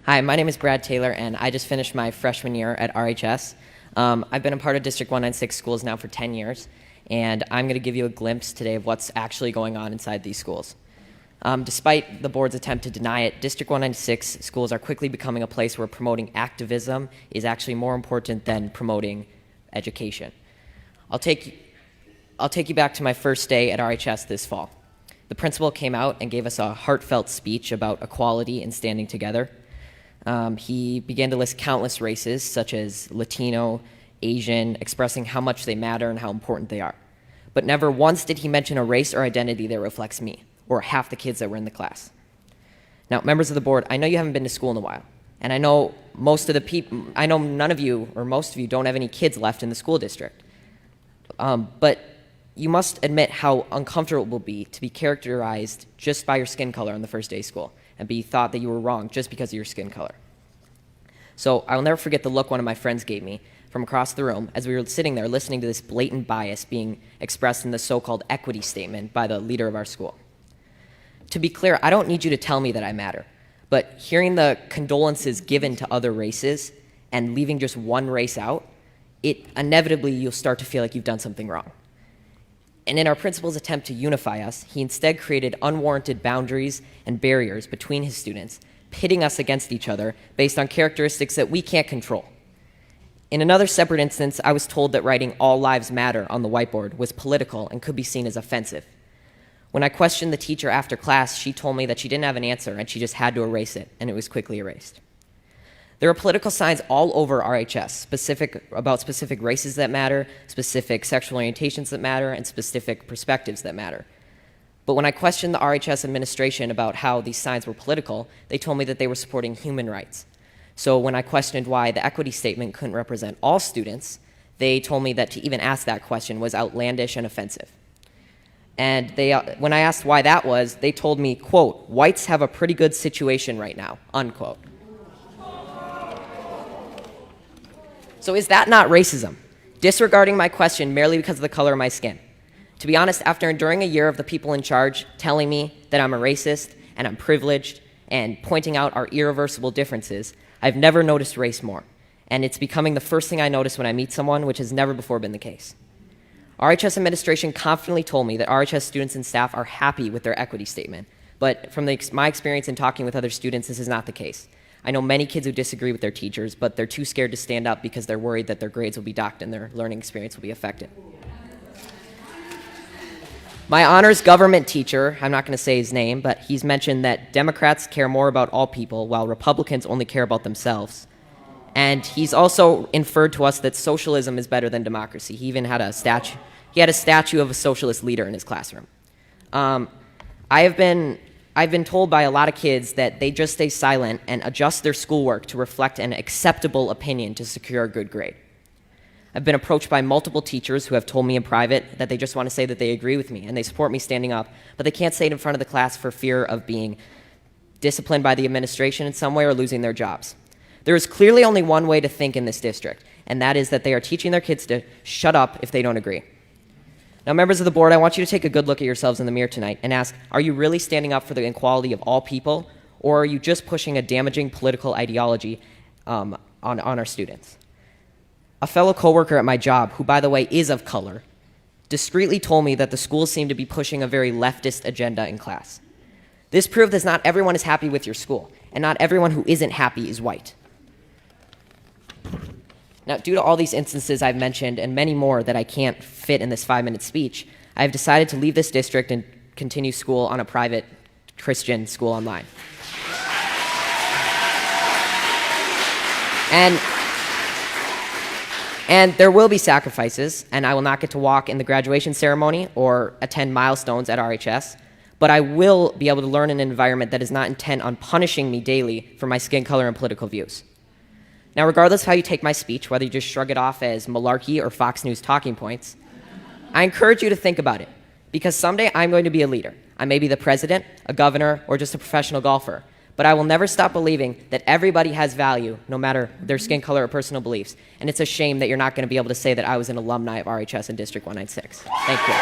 Hi, my name is Brad Taylor, and I just finished my freshman year at RHS. I've been a part of District 196 schools now for 10 years, and I'm going to give you a glimpse today of what's actually going on inside these schools. Despite the board's attempt to deny it, District 196 schools are quickly becoming a place where promoting activism is actually more important than promoting education. I'll take you back to my first day at RHS this fall. The principal came out and gave us a heartfelt speech about equality and standing together. He began to list countless races, such as Latino, Asian, expressing how much they matter and how important they are. But never once did he mention a race or identity that reflects me, or half the kids that were in the class. Now, members of the board, I know you haven't been to school in a while, and I know none of you, or most of you, don't have any kids left in the school district. But you must admit how uncomfortable it will be to be characterized just by your skin color on the first day of school, and be thought that you were wrong just because of your skin color. So I will never forget the look one of my friends gave me from across the room as we were sitting there listening to this blatant bias being expressed in the so-called equity statement by the leader of our school. To be clear, I don't need you to tell me that I matter, but hearing the condolences given to other races and leaving just one race out, inevitably you'll start to feel like you've done something wrong. And in our principal's attempt to unify us, he instead created unwarranted boundaries and barriers between his students, pitting us against each other based on characteristics that we can't control. In another separate instance, I was told that writing "All Lives Matter" on the whiteboard was political and could be seen as offensive. When I questioned the teacher after class, she told me that she didn't have an answer and she just had to erase it, and it was quickly erased. There are political signs all over RHS, about specific races that matter, specific sexual orientations that matter, and specific perspectives that matter. But when I questioned the RHS administration about how these signs were political, they told me that they were supporting human rights. So when I questioned why the equity statement couldn't represent all students, they told me that to even ask that question was outlandish and offensive. And when I asked why that was, they told me, quote, "Whites have a pretty good situation right now," unquote. So is that not racism? Disregarding my question merely because of the color of my skin? To be honest, after enduring a year of the people in charge telling me that I'm a racist and I'm privileged and pointing out our irreversible differences, I've never noticed race more. And it's becoming the first thing I notice when I meet someone, which has never before been the case. RHS administration confidently told me that RHS students and staff are happy with their equity statement. But from my experience in talking with other students, this is not the case. I know many kids who disagree with their teachers, but they're too scared to stand up because they're worried that their grades will be docked and their learning experience will be affected. My honors government teacher, I'm not going to say his name, but he's mentioned that Democrats care more about all people while Republicans only care about themselves. And he's also inferred to us that socialism is better than democracy. He even had a statue of a socialist leader in his classroom. I've been told by a lot of kids that they just stay silent and adjust their schoolwork to reflect an acceptable opinion to secure a good grade. I've been approached by multiple teachers who have told me in private that they just want to say that they agree with me and they support me standing up, but they can't say it in front of the class for fear of being disciplined by the administration in some way or losing their jobs. There is clearly only one way to think in this district, and that is that they are teaching their kids to shut up if they don't agree. Now, members of the board, I want you to take a good look at yourselves in the mirror tonight and ask, are you really standing up for the equality of all people, or are you just pushing a damaging political ideology on our students? A fellow coworker at my job, who by the way is of color, discreetly told me that the schools seem to be pushing a very leftist agenda in class. This proved that not everyone is happy with your school, and not everyone who isn't happy is white. Now, due to all these instances I've mentioned and many more that I can't fit in this 5-minute speech, I've decided to leave this district and continue school on a private Christian school online. And there will be sacrifices, and I will not get to walk in the graduation ceremony or attend milestones at RHS, but I will be able to learn in an environment that is not intent on punishing me daily for my skin color and political views. Now, regardless of how you take my speech, whether you just shrug it off as malarkey or Fox News talking points, I encourage you to think about it, because someday I'm going to be a leader. I may be the president, a governor, or just a professional golfer, but I will never stop believing that everybody has value, no matter their skin color or personal beliefs, and it's a shame that you're not going to be able to say that I was an alumni of RHS in District 196. Thank you.